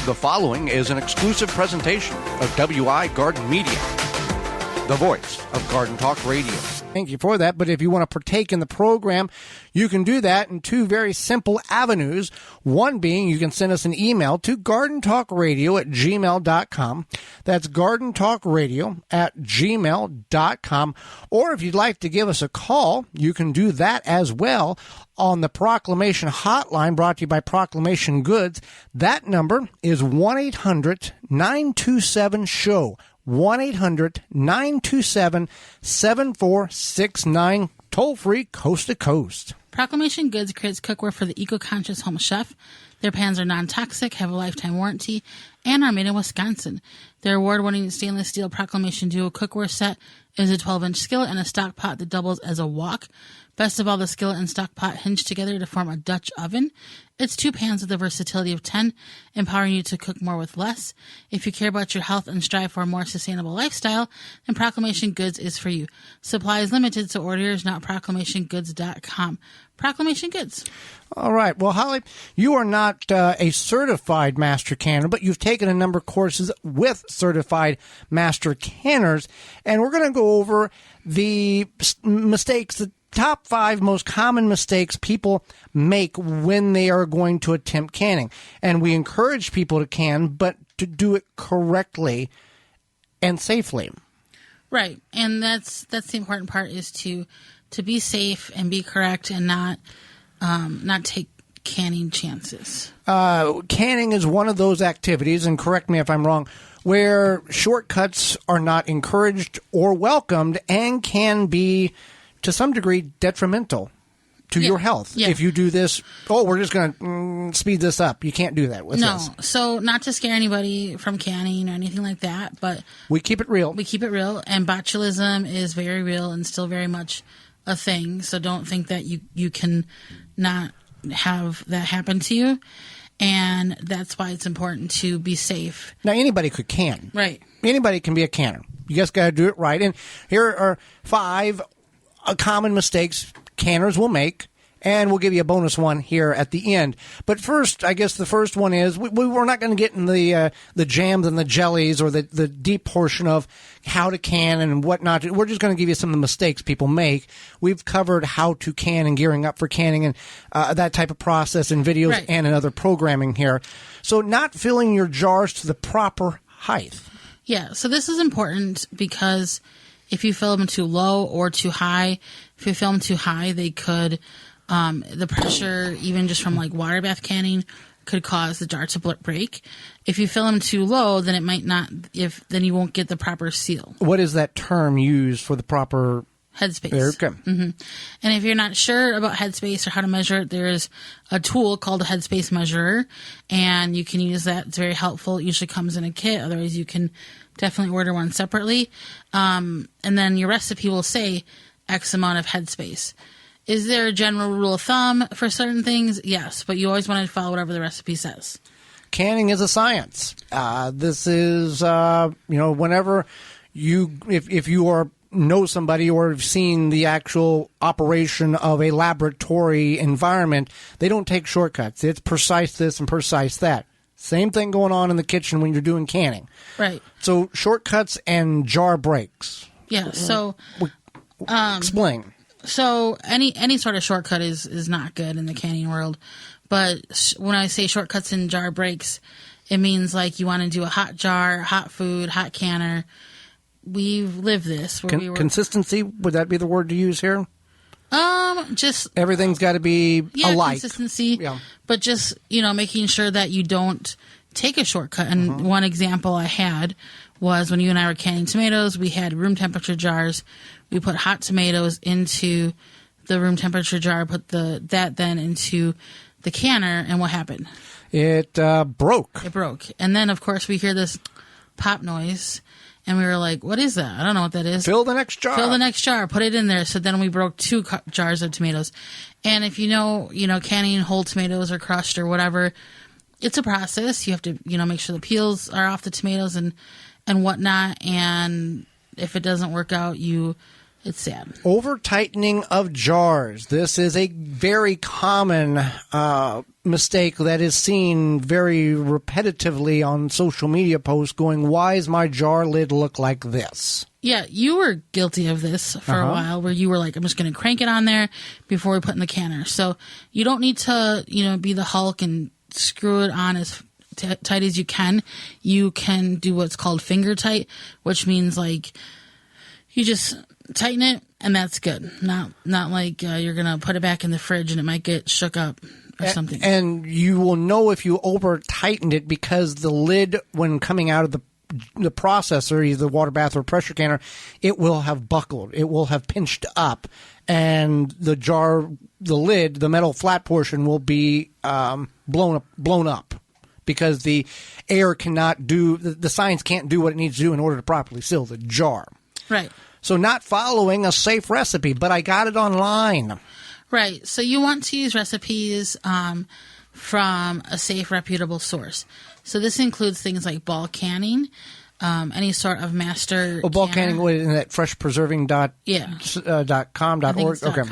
The following is an exclusive presentation of WI Garden Media, the voice of Garden Talk Radio. Thank you for that. But if you want to partake in the program, you can do that in two very simple avenues. One being you can send us an email to gardentalkradio@gmail.com. That's gardentalkradio@gmail.com. Or if you'd like to give us a call, you can do that as well on the Proclamation Hotline brought to you by Proclamation Goods. That number is 1-800-927-SHOW. 1-800-927-7469, toll-free, coast to coast. Proclamation Goods creates cookware for the eco-conscious home chef. Their pans are non-toxic, have a lifetime warranty, and are made in Wisconsin. Their award-winning stainless steel Proclamation Duo cookware set is a 12-inch skillet and a stock pot that doubles as a wok. Best of all, the skillet and stock pot hinge together to form a Dutch oven. It's two pans with the versatility of 10, empowering you to cook more with less. If you care about your health and strive for a more sustainable lifestyle, then Proclamation Goods is for you. Supply is limited, so order yours now at proclamationgoods.com. Proclamation Goods. All right. Well, Holly, you are not a certified master canner, but you've taken a number of courses with certified master canners, and we're going to go over the mistakes, the top 5 most common mistakes people make when they are going to attempt canning. And we encourage people to can, but to do it correctly and safely. Right. And that's the important part, is to be safe and be correct and not take canning chances. Canning is one of those activities, and correct me if I'm wrong, where shortcuts are not encouraged or welcomed and can be, to some degree, detrimental to your health. Yeah. If you do this, we're just going to speed this up. You can't do that with this. No. So not to scare anybody from canning or anything like that, but we keep it real. We keep it real, and botulism is very real and still very much a thing. So don't think that you can not have that happen to you. And that's why it's important to be safe. Now, anybody could can. Right. Anybody can be a canner. You just got to do it right. And here are 5 common mistakes canners will make, and we'll give you a bonus one here at the end. But first, I guess the first one is we're not going to get in the jams and the jellies or the deep portion of how to can and what not to. We're just going to give you some of the mistakes people make. We've covered how to can and gearing up for canning and that type of process in videos and in other programming here. So not filling your jars to the proper height. Yeah, so this is important because if you fill them too low or too high, if you fill them too high, they could, the pressure, even just from like water bath canning, could cause the jar to break. If you fill them too low, then it might not, then you won't get the proper seal. What is that term used for the proper headspace? Okay. Mm-hmm. And if you're not sure about headspace or how to measure it, there's a tool called a headspace measurer, and you can use that. It's very helpful. It usually comes in a kit. Otherwise, you can definitely order one separately. And then your recipe will say X amount of headspace. Is there a general rule of thumb for certain things? Yes, but you always want to follow whatever the recipe says. Canning is a science. This is, whenever if you know somebody or have seen the actual operation of a laboratory environment, they don't take shortcuts. It's precise this and precise that. Same thing going on in the kitchen when you're doing canning. Right. So shortcuts and jar breaks. Yeah. So explain. So any sort of shortcut is not good in the canning world. But when I say shortcuts and jar breaks, it means like you want to do a hot jar, hot food, hot canner. We've lived this. Consistency, would that be the word to use here? Just everything's got to be alike. Consistency. Yeah. But just, making sure that you don't take a shortcut. And one example I had was when you and I were canning tomatoes, we had room temperature jars. We put hot tomatoes into the room temperature jar, put that then into the canner, and what happened? It broke. It broke. And then, of course, we hear this pop noise. And we were like, what is that? I don't know what that is. Fill the next jar. Fill the next jar. Put it in there. So then we broke 2 jars of tomatoes. And if you know, canning whole tomatoes or crushed or whatever, it's a process. You have to, make sure the peels are off the tomatoes and whatnot. And if it doesn't work out, it's sad. Over tightening of jars. This is a very common mistake that is seen very repetitively on social media posts going, why does my jar lid look like this? Yeah, you were guilty of this for a while where you were like, I'm just going to crank it on there before we put in the canner. So you don't need to, be the Hulk and screw it on as tight as you can. You can do what's called finger tight, which means like you just tighten it and that's good. Not like you're going to put it back in the fridge and it might get shook up. Or something. And you will know if you over tightened it because the lid, when coming out of the processor, either the water bath or pressure canner, it will have buckled. It will have pinched up, and the lid, the metal flat portion, will be blown up because the air cannot do the science can't do what it needs to do in order to properly seal the jar. Right. So not following a safe recipe, but I got it online. Right. So you want to use recipes from a safe, reputable source. So this includes things like bulk canning, any sort of master bulk canner. canning, what is that? freshpreserving.com.org? Okay.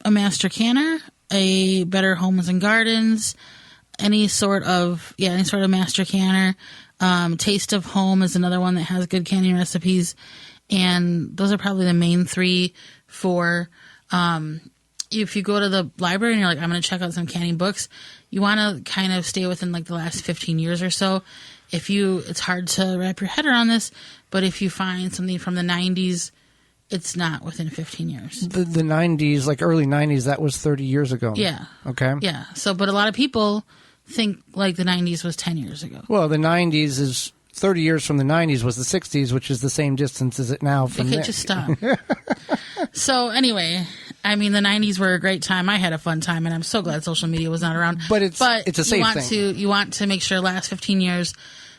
A master canner, a Better Homes and Gardens, any sort of master canner. Taste of Home is another one that has good canning recipes. And those are probably the main three for if you go to the library and you're like, I'm going to check out some canning books, you want to kind of stay within like the last 15 years or so. It's hard to wrap your head around this, but if you find something from the 90s, it's not within 15 years. The 90s, like early 90s, that was 30 years ago. Yeah. Okay. Yeah. So, but a lot of people think like the 90s was 10 years ago. Well, the 90s is 30 years from the 90s was the 60s, which is the same distance as it now from there. Just stop. So anyway, I mean, the 90s were a great time. I had a fun time, and I'm so glad social media was not around. But it's a safe thing. You want to make sure last 15 years,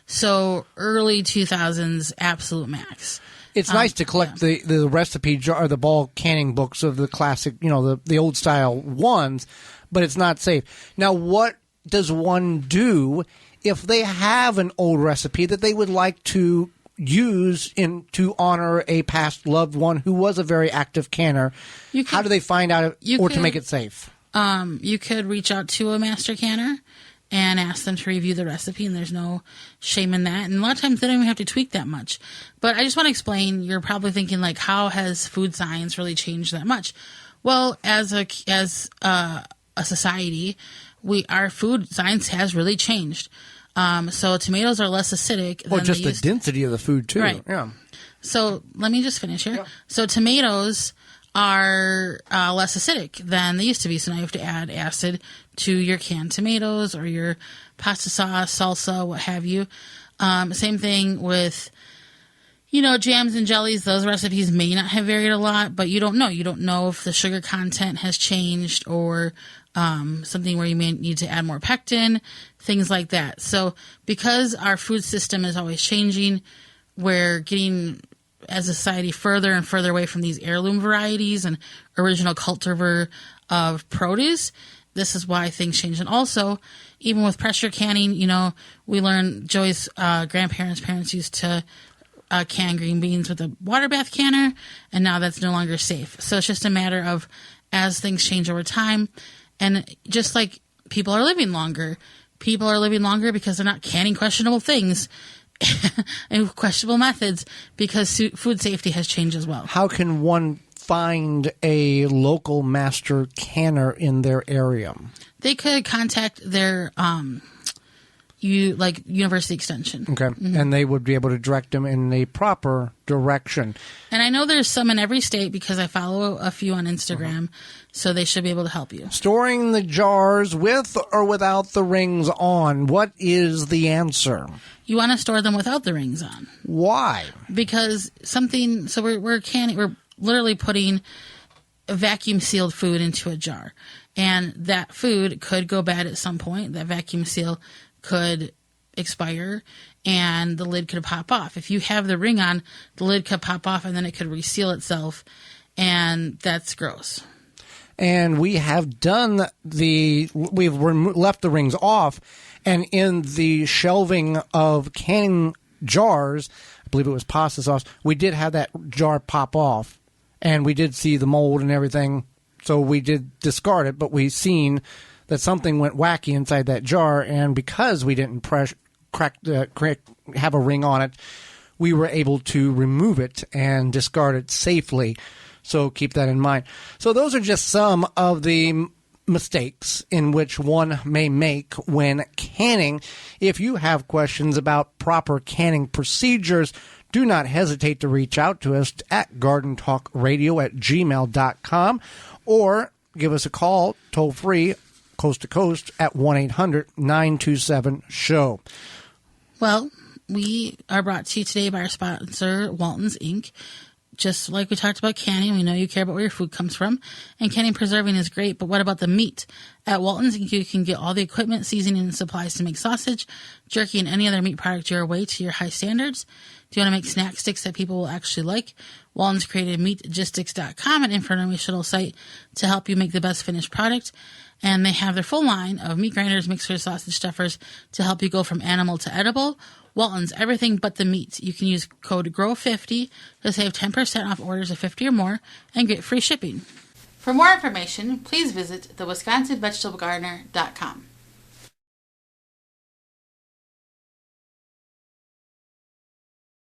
so early 2000s, absolute max. It's nice to collect the recipe jar, the bulk canning books of the classic, the old style ones, but it's not safe. Now, what does one do if they have an old recipe that they would like to use to honor a past loved one who was a very active canner? How do they find out to make it safe? You could reach out to a master canner and ask them to review the recipe, and there's no shame in that. And a lot of times they don't even have to tweak that much. But I just want to explain, you're probably thinking, like, how has food science really changed that much? Well, as a society, our food science has really changed. So tomatoes are less acidic. Or just the density of the food, too. Right. Yeah. So let me just finish here. Yeah. So tomatoes are less acidic than they used to be. So now you have to add acid to your canned tomatoes or your pasta sauce, salsa, what have you. Same thing with, jams and jellies. Those recipes may not have varied a lot, but you don't know. You don't know if the sugar content has changed or something where you may need to add more pectin, things like that. So because our food system is always changing, we're getting, as a society, further and further away from these heirloom varieties and original cultivar of produce. This is why things change. And also, even with pressure canning, we learned Joey's parents used to can green beans with a water bath canner, and now that's no longer safe. So it's just a matter of, as things change over time, and just like people are living longer because they're not canning questionable things and questionable methods, because food safety has changed as well. How can one find a local master canner in their area? They could contact their University Extension. Okay. Mm-hmm. And they would be able to direct them in a proper direction. And I know there's some in every state because I follow a few on Instagram, so they should be able to help you. Storing the jars with or without the rings on, what is the answer? You want to store them without the rings on. Why? Because we're literally putting vacuum sealed food into a jar, and that food could go bad at some point. That vacuum seal could expire and the lid could pop off. If you have the ring on, the lid could pop off and then it could reseal itself, and that's gross. And we have left the rings off, and in the shelving of canning jars, I believe it was pasta sauce, we did have that jar pop off, and we did see the mold and everything So we did discard it, but we seen that something went wacky inside that jar, and because we didn't have a ring on it, we were able to remove it and discard it safely. So keep that in mind. So those are just some of the mistakes in which one may make when canning. If you have questions about proper canning procedures, do not hesitate to reach out to us at gardentalkradio@gmail.com or give us a call toll free coast to coast at 1-800-927-SHOW. Well, we are brought to you today by our sponsor, Walton's Inc. Just like we talked about canning, we know you care about where your food comes from, and canning preserving is great, but what about the meat? At Walton's Inc., you can get all the equipment, seasoning, and supplies to make sausage, jerky, and any other meat product your way to your high standards. Do you want to make snack sticks that people will actually like? Walton's created meatgistics.com, an informational site to help you make the best finished product. And they have their full line of meat grinders, mixers, sausage stuffers to help you go from animal to edible. Walton's, everything but the meat. You can use code GROW50 to save 10% off orders of 50 or more and get free shipping. For more information, please visit thewisconsinvegetablegardener.com.